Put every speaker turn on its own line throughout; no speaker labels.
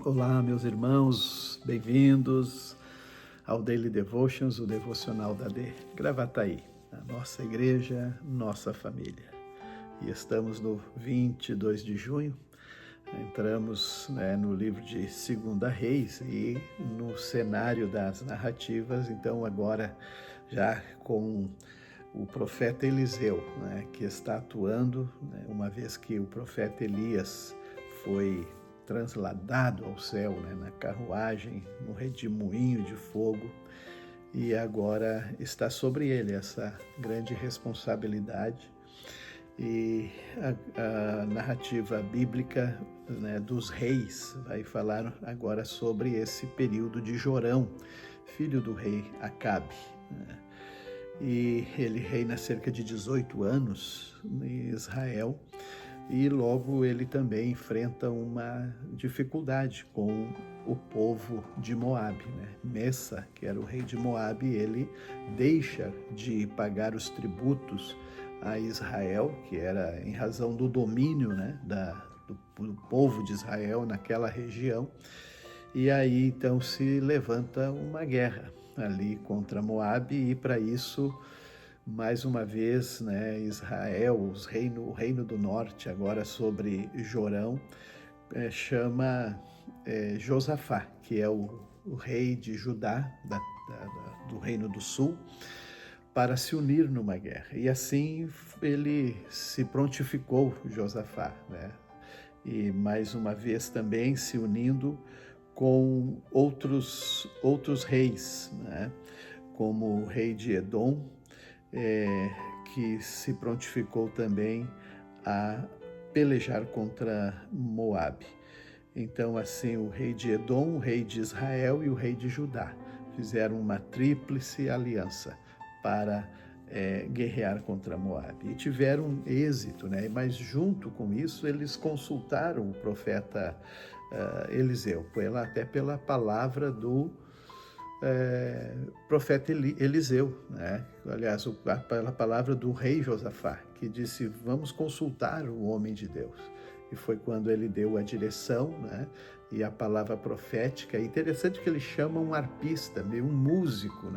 Olá, meus irmãos, bem-vindos ao Daily Devotions, o devocional da Gravataí, a nossa igreja, nossa família. E estamos no 22 de junho, entramos no livro de 2 Reis e no cenário das narrativas, então agora já com o profeta Eliseu, que está atuando, uma vez que o profeta Elias foi transladado ao céu, na carruagem, no redemoinho de fogo, e agora está sobre ele essa grande responsabilidade. E a narrativa bíblica dos reis vai falar agora sobre esse período de Jorão, filho do rei Acabe. E ele reina cerca de 18 anos em Israel, e logo ele também enfrenta uma dificuldade com o povo de Moabe. Messa, que era o rei de Moabe, ele deixa de pagar os tributos a Israel, que era em razão do domínio do povo de Israel naquela região, e aí então se levanta uma guerra ali contra Moabe, e para isso, mais uma vez, Israel, o reino do norte, agora sobre Jorão, chama Josafá, que é o rei de Judá, do reino do sul, para se unir numa guerra. E assim ele se prontificou, Josafá, e mais uma vez também se unindo com outros reis, como o rei de Edom, que se prontificou também a pelejar contra Moabe. Então, assim, o rei de Edom, o rei de Israel e o rei de Judá fizeram uma tríplice aliança para guerrear contra Moabe. E tiveram êxito, mas junto com isso eles consultaram o profeta Eliseu, até pela palavra do profeta Eliseu, aliás, pela palavra do rei Josafá, que disse: vamos consultar o homem de Deus. E foi quando ele deu a direção, e a palavra profética. É interessante que ele chama um arpista, meio um músico,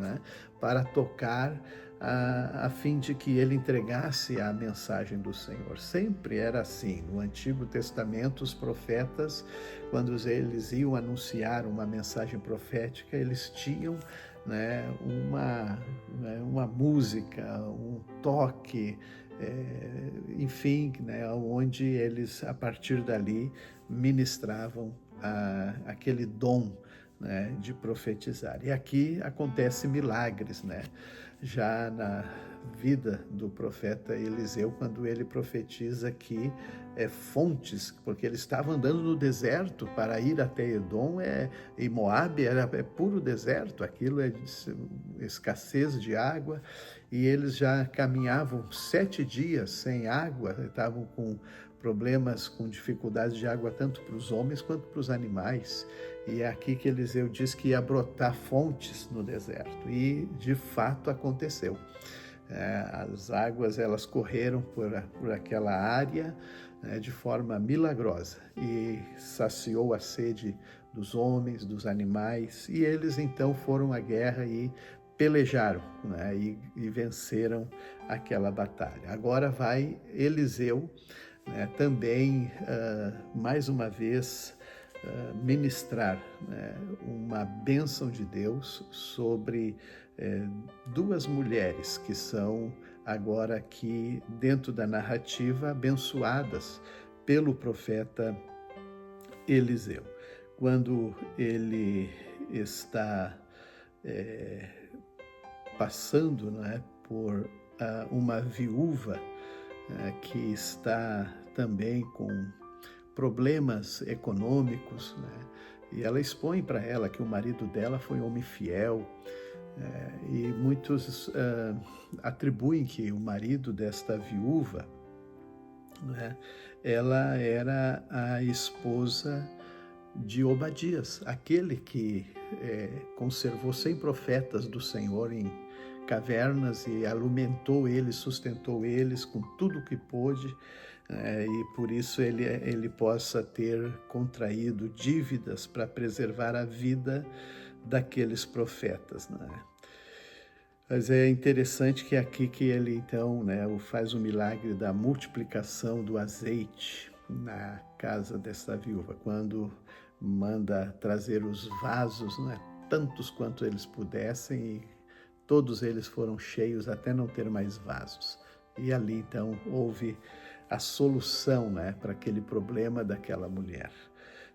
para tocar, a fim de que ele entregasse a mensagem do Senhor. Sempre era assim. No Antigo Testamento, os profetas, quando eles iam anunciar uma mensagem profética, eles tinham uma música, um toque, enfim, onde eles, a partir dali, ministravam aquele dom de profetizar. E aqui acontece milagres, já na vida do profeta Eliseu, quando ele profetiza que fontes, porque ele estava andando no deserto para ir até Edom, e Moabe é puro deserto, aquilo é escassez de água, e eles já caminhavam 7 dias sem água, estavam com problemas, com dificuldades de água, tanto para os homens quanto para os animais. E é aqui que Eliseu diz que ia brotar fontes no deserto, e de fato aconteceu. As águas, elas correram por aquela área de forma milagrosa, e saciou a sede dos homens, dos animais, e eles então foram à guerra e pelejaram, e venceram aquela batalha. Agora vai Eliseu, também, mais uma vez, ministrar uma bênção de Deus sobre 2 mulheres que são agora aqui dentro da narrativa abençoadas pelo profeta Eliseu. Quando ele está passando por uma viúva que está também com problemas econômicos, e ela expõe para ela que o marido dela foi homem fiel, e muitos atribuem que o marido desta viúva, ela era a esposa de Obadias, aquele que conservou 100 profetas do Senhor em cavernas e alimentou eles, sustentou eles com tudo que pôde, e por isso ele possa ter contraído dívidas para preservar a vida daqueles profetas, né? Mas é interessante que aqui que ele então, né, faz o milagre da multiplicação do azeite na casa dessa viúva, quando manda trazer os vasos, né, tantos quanto eles pudessem, e todos eles foram cheios até não ter mais vasos. E ali então houve a solução, né, para aquele problema daquela mulher.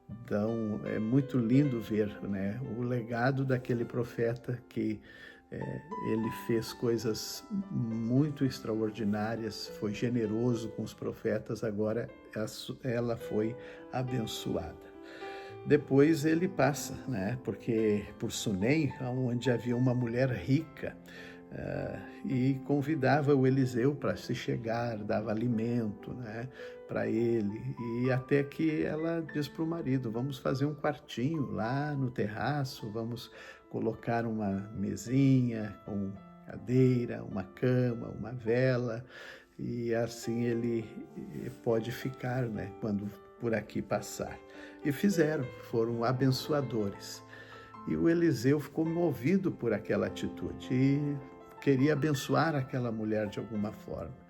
Então é muito lindo ver, né, o legado daquele profeta que ele fez coisas muito extraordinárias, foi generoso com os profetas, agora ela foi abençoada. Depois ele passa, né, porque por Sunem, onde havia uma mulher rica, e convidava o Eliseu para se chegar, dava alimento, né, para ele, e até que ela diz para o marido: vamos fazer um quartinho lá no terraço, vamos colocar uma mesinha com cadeira, uma cama, uma vela, e assim ele pode ficar, né, quando por aqui passar. E fizeram, foram abençoadores. E o Eliseu ficou movido por aquela atitude e queria abençoar aquela mulher de alguma forma.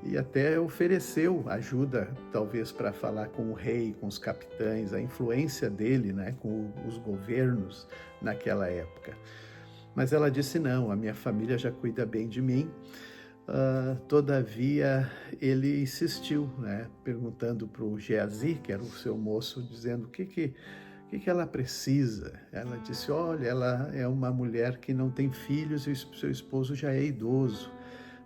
E até ofereceu ajuda, talvez para falar com o rei, com os capitães, a influência dele, né, com os governos naquela época. Mas ela disse: não, a minha família já cuida bem de mim. Todavia, ele insistiu, né, perguntando para o Geazi, que era o seu moço, dizendo o que ela precisa. Ela disse: olha, ela é uma mulher que não tem filhos e o seu esposo já é idoso.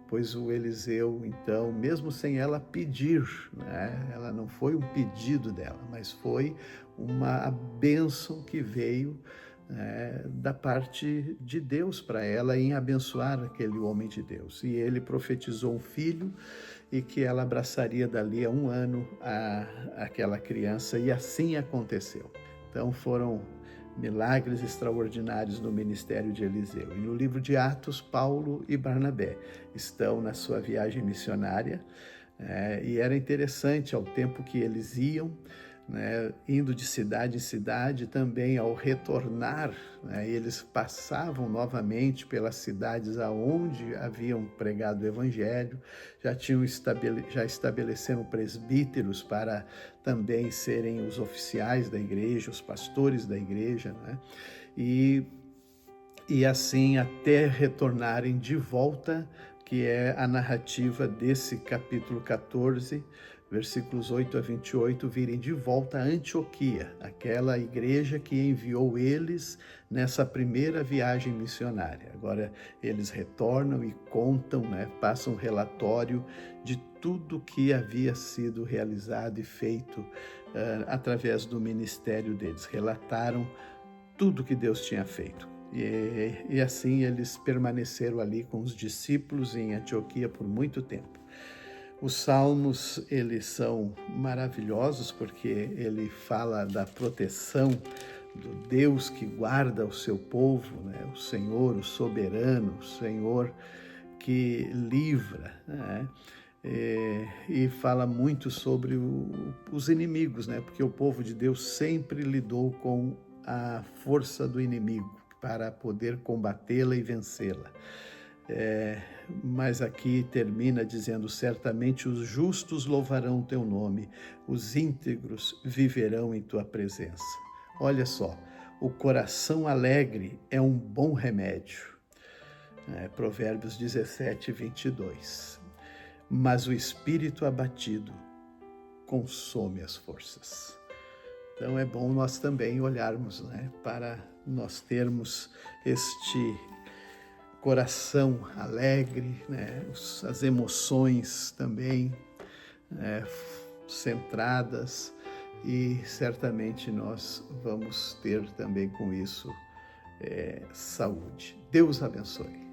Pois o Eliseu, então, mesmo sem ela pedir, né, ela não foi um pedido dela, mas foi uma bênção que veio, da parte de Deus para ela em abençoar aquele homem de Deus. E ele profetizou um filho e que ela abraçaria dali a 1 ano aquela criança, e assim aconteceu. Então foram milagres extraordinários no ministério de Eliseu. E no livro de Atos, Paulo e Barnabé estão na sua viagem missionária, e era interessante, ao tempo que eles iam, né, indo de cidade em cidade, também ao retornar, né, eles passavam novamente pelas cidades aonde haviam pregado o evangelho, já estabeleceram presbíteros para também serem os oficiais da igreja, os pastores da igreja, né, e assim até retornarem de volta, que é a narrativa desse capítulo 14, versículos 8 a 28, virem de volta a Antioquia, aquela igreja que enviou eles nessa primeira viagem missionária. Agora eles retornam e contam, né, passam um relatório de tudo que havia sido realizado e feito através do ministério deles. Relataram tudo que Deus tinha feito. E assim eles permaneceram ali com os discípulos em Antioquia por muito tempo. Os salmos, eles são maravilhosos porque ele fala da proteção do Deus que guarda o seu povo, né? O Senhor, o soberano, o Senhor que livra, né? E fala muito sobre os inimigos, né? Porque o povo de Deus sempre lidou com a força do inimigo para poder combatê-la e vencê-la. Mas aqui termina dizendo: certamente os justos louvarão teu nome, os íntegros viverão em tua presença. Olha só, o coração alegre é um bom remédio. Provérbios 17, 22. Mas o espírito abatido consome as forças. Então é bom nós também olharmos, né, para nós termos este coração alegre, né, as emoções também centradas, e certamente nós vamos ter também com isso saúde. Deus abençoe.